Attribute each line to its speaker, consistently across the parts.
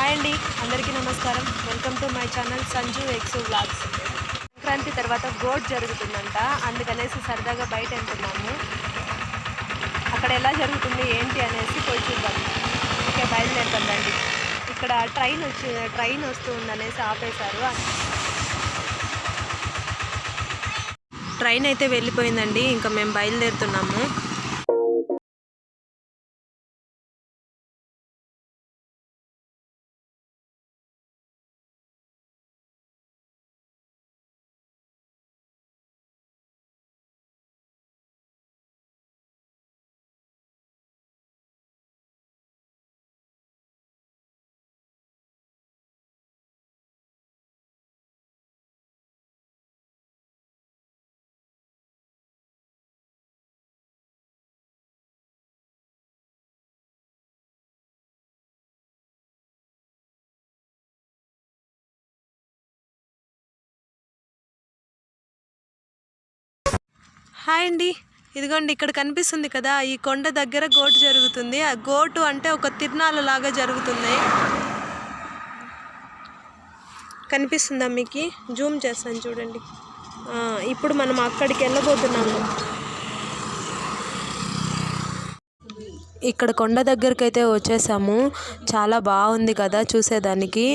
Speaker 1: Hi అండి, అందరికీ నమస్కారం. Welcome to my channel Sanju X vlogs. Sankranti తర్వాత గోడ్ జరుగుతుందంట, అందుకనేసి సరదాగా బయట వెళ్తున్నాము. అక్కడ ఎలా జరుగుతుంది ఏంటి అనేసి పోయి చూద్దాం. ఓకే, బయలుదేరుతుందండి. ఇక్కడ ట్రైన్ వస్తుంది అనేసి ఆపేశారు. ట్రైన్ అయితే వెళ్ళిపోయిందండి, ఇంకా మేము బయలుదేరుతున్నాము. హాయ్ అండి, ఇదిగోండి ఇక్కడ కనిపిస్తుంది కదా, ఈ కొండ దగ్గర గోటు జరుగుతుంది. ఆ గోటు అంటే ఒక తిరునాళ్ళ లాగా జరుగుతుంది. కనిపిస్తుందా మీకు? జూమ్ చేస్తాను చూడండి. ఇప్పుడు మనం అక్కడికి వెళ్ళబోతున్నాము. ఇక్కడ కొండ దగ్గరికి అయితే వచ్చేసాము. చాలా బాగుంది కదా చూసేదానికి.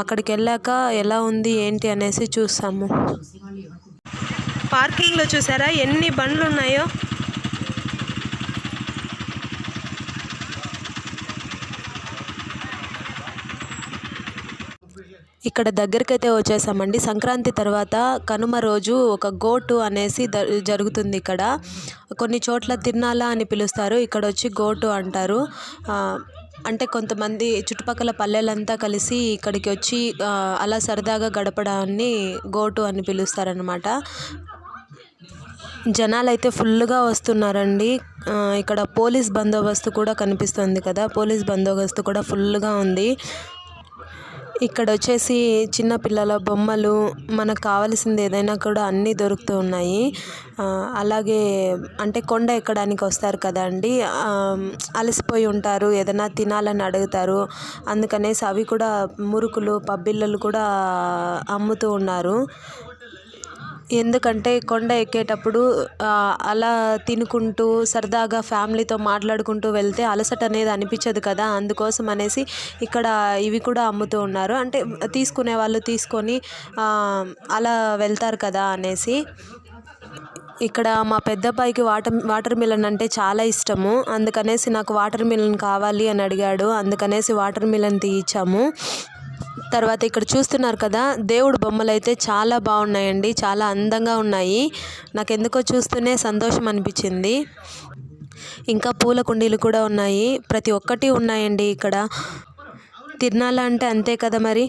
Speaker 1: అక్కడికి వెళ్ళాక ఎలా ఉంది ఏంటి అనేసి చూస్తాము. పార్కింగ్లో చూసారా ఎన్ని బండ్లు ఉన్నాయో. ఇక్కడ దగ్గరికైతే వచ్చేసామండి. సంక్రాంతి తర్వాత కనుమ రోజు ఒక గోటు అనేసి జరుగుతుంది. ఇక్కడ కొన్ని చోట్ల తిర్నాల అని పిలుస్తారు, ఇక్కడ వచ్చి గోటు అంటారు. అంటే కొంతమంది చుట్టుపక్కల పల్లెలంతా కలిసి ఇక్కడికి వచ్చి అలా సరదాగా గడపడాన్ని గోటు అని పిలుస్తారనమాట. జనాలు అయితే ఫుల్గా వస్తున్నారండి. ఇక్కడ పోలీస్ బందోబస్తు కూడా కనిపిస్తుంది కదా, పోలీస్ బందోబస్తు కూడా ఫుల్గా ఉంది. ఇక్కడ వచ్చేసి చిన్నపిల్లల బొమ్మలు, మనకు కావాల్సింది ఏదైనా కూడా అన్నీ దొరుకుతూ ఉన్నాయి. అలాగే అంటే కొండ ఎక్కడానికి వస్తారు కదా అండి, అలసిపోయి ఉంటారు, ఏదైనా తినాలని అడుగుతారు. అందుకనేసి అవి కూడా మురుకులు, పబ్బిళ్ళలు కూడా అమ్ముతూ ఉన్నారు. ఎందుకంటే కొండ ఎక్కేటప్పుడు అలా తినుకుంటూ సరదాగా ఫ్యామిలీతో మాట్లాడుకుంటూ వెళ్తే అలసట అనేది అనిపించదు కదా, అందుకోసం అనేసి ఇక్కడ ఇవి కూడా అమ్ముతూ ఉన్నారు. అంటే తీసుకునే వాళ్ళు తీసుకొని అలా వెళ్తారు కదా అనేసి. ఇక్కడ మా పెద్ద అబ్బాయికి వాటర్ మిలన్ అంటే చాలా ఇష్టము, అందుకనేసి నాకు వాటర్ మిలన్ కావాలి అని అడిగాడు. అందుకనేసి వాటర్ మిలన్ తీయించాము. తర్వాత ఇక్కడ చూస్తున్నారు కదా, దేవుడు బొమ్మలు అయితే చాలా బాగున్నాయండి, చాలా అందంగా ఉన్నాయి. నాకు ఎందుకో చూస్తూనే సంతోషం అనిపించింది. ఇంకా పూల కుండీలు కూడా ఉన్నాయి, ప్రతి ఒక్కటి ఉన్నాయండి ఇక్కడ. తిరునాళ్ళ అంటే అంతే కదా మరి.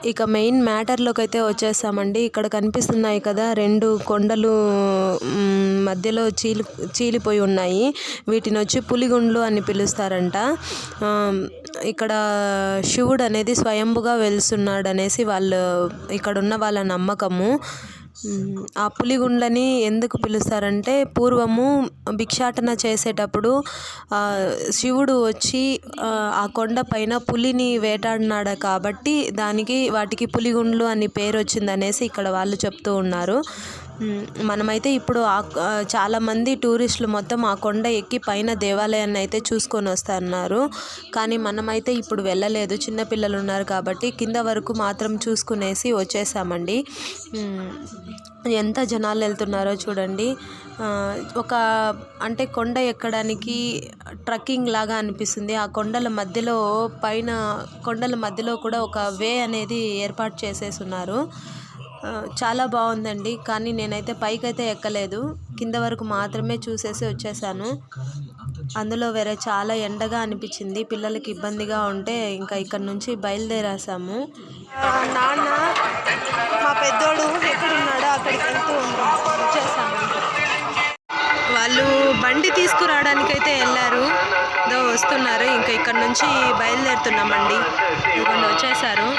Speaker 1: ఇక మెయిన్ మ్యాటర్లోకి అయితే వచ్చేసామండి. ఇక్కడ కనిపిస్తున్నాయి కదా, రెండు కొండలు మధ్యలో చీలిపోయి ఉన్నాయి. వీటిని వచ్చి పులిగుండ్లు అని పిలుస్తారంట. ఇక్కడ శివుడు అనేది స్వయంభుగా వెలుస్తున్నాడు అనేసి ఇక్కడ ఉన్న వాళ్ళ నమ్మకము. ఆ పులిగుండ్లని ఎందుకు పిలుస్తారంటే, పూర్వము భిక్షాటన చేసేటప్పుడు శివుడు వచ్చి ఆ కొండ పైన పులిని వేటాడినాడు కాబట్టి వాటికి పులిగుండ్లు అని పేరు వచ్చిందనేసి ఇక్కడ వాళ్ళు చెప్తూ ఉన్నారు. మనమైతే ఇప్పుడు చాలామంది టూరిస్టులు మొత్తం ఆ కొండ ఎక్కి పైన దేవాలయాన్ని అయితే చూసుకొని వస్తున్నారు. కానీ మనమైతే ఇప్పుడు వెళ్ళలేదు, చిన్నపిల్లలు ఉన్నారు కాబట్టి కింద వరకు మాత్రం చూసుకునేసి వచ్చేసామండి. ఎంత జనాలు వెళ్తున్నారో చూడండి. అంటే కొండ ఎక్కడానికి ట్రక్కింగ్ లాగా అనిపిస్తుంది. ఆ కొండల మధ్యలో కూడా ఒక వే అనేది ఏర్పాటు చేసేసి ఉన్నారు. చాలా బాగుందండి. కానీ నేనైతే పైకైతే ఎక్కలేదు, కింద వరకు మాత్రమే చూసేసి వచ్చేసాను. అందులో వేరే చాలా ఎండగా అనిపించింది, పిల్లలకి ఇబ్బందిగా ఉంటే ఇంకా ఇక్కడ నుంచి బయలుదేరేసాము. నాన్న మా పెద్దోడు ఎక్కడున్నాడో అక్కడికి వెళ్తూ వచ్చేసాము. వాళ్ళు బండి తీసుకురావడానికైతే వెళ్ళారు, వస్తున్నారు. ఇంకా ఇక్కడ నుంచి బయలుదేరుతున్నామండి. ఇదిగోండి వచ్చేసారు.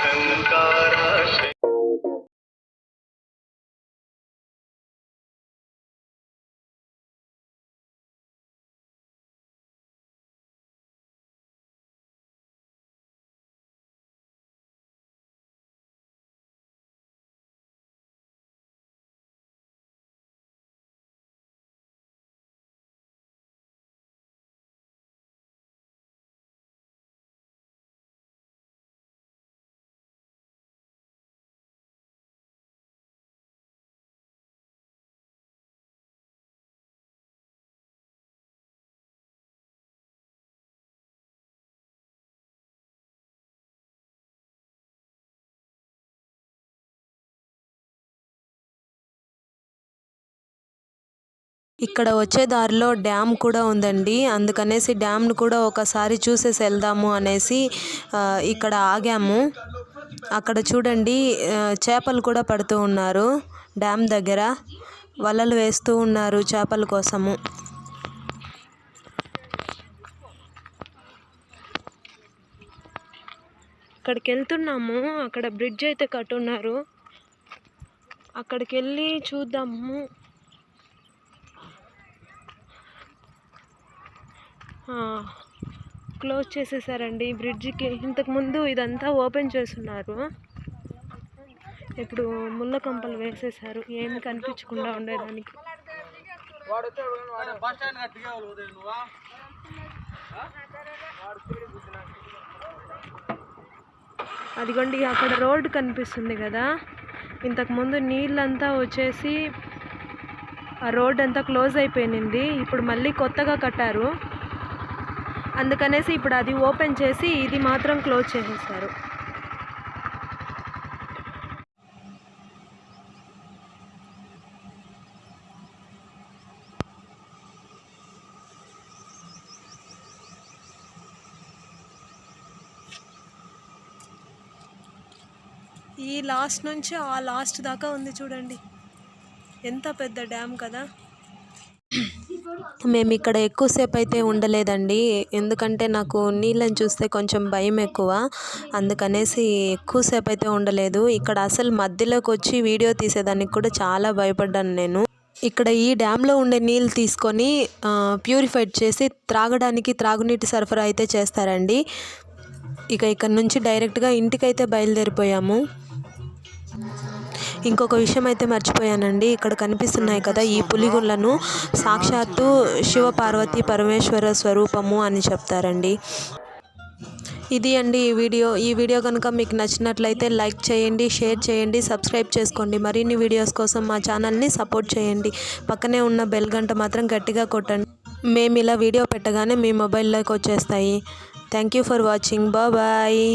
Speaker 1: ఇక్కడ వచ్చే దారిలో డ్యామ్ కూడా ఉందండి. అందుకనేసి డ్యామ్ను కూడా ఒకసారి చూసేసి వెళ్దాము అనేసి ఇక్కడ ఆగాము. అక్కడ చూడండి చేపలు కూడా పడుతూ ఉన్నారు. డ్యామ్ దగ్గర వలలు వేస్తూ ఉన్నారు చేపల కోసము. అక్కడికి వెళ్తున్నాము. అక్కడ బ్రిడ్జ్ అయితే కట్టున్నారు. అక్కడికి వెళ్ళి చూద్దాము. క్లోజ్ చేసేసారండి బ్రిడ్జికి. ఇంతకుముందు ఇదంతా ఓపెన్ చేస్తున్నారు. ఇప్పుడు ముళ్ళ కంపలు వేసేసారు ఏమి కనిపించకుండా ఉండేదానికి. అదిగోండి అక్కడ రోడ్డు కనిపిస్తుంది కదా. ఇంతకుముందు నీళ్ళంతా వచ్చేసి ఆ రోడ్ అంతా క్లోజ్ అయిపోయింది. ఇప్పుడు మళ్ళీ కొత్తగా కట్టారు. అందుకనేసి ఇప్పుడు అది ఓపెన్ చేసి ఇది మాత్రం క్లోజ్ చేసేసారు. ఈ లాస్ట్ నుంచి ఆ లాస్ట్ దాకా ఉంది చూడండి. ఎంత పెద్ద డ్యామ్ కదా. మేము ఇక్కడ ఎక్కువసేపు అయితే ఉండలేదండి. ఎందుకంటే నాకు నీళ్ళని చూస్తే కొంచెం భయం ఎక్కువ. అందుకనేసి ఎక్కువసేపు అయితే ఉండలేదు. ఇక్కడ అసలు మధ్యలోకి వచ్చి వీడియో తీసేదానికి కూడా చాలా భయపడ్డాను నేను. ఇక్కడ ఈ డ్యామ్లో ఉండే నీళ్ళు తీసుకొని ప్యూరిఫైడ్ చేసి త్రాగునీటి సరఫరా అయితే చేస్తారండి. ఇక్కడ నుంచి డైరెక్ట్గా ఇంటికైతే బయలుదేరిపోయాము. ఇంకొక విషయం అయితే మర్చిపోయానండి. ఇక్కడ కనిపిస్తున్నాయి కదా ఈ పులిగుళ్ళను సాక్షాత్తు శివపార్వతి పరమేశ్వర స్వరూపము అని చెప్తారండి. ఇది అండి ఈ వీడియో కనుక మీకు నచ్చినట్లయితే లైక్ చేయండి, షేర్ చేయండి, సబ్స్క్రైబ్ చేసుకోండి. మరిన్ని వీడియోస్ కోసం మా ఛానల్ని సపోర్ట్ చేయండి. పక్కనే ఉన్న బెల్ గంట మాత్రం గట్టిగా కొట్టండి. మేము ఇలా వీడియో పెట్టగానే మీ మొబైల్లోకి వచ్చేస్తాయి. Thank you for watching. Bye.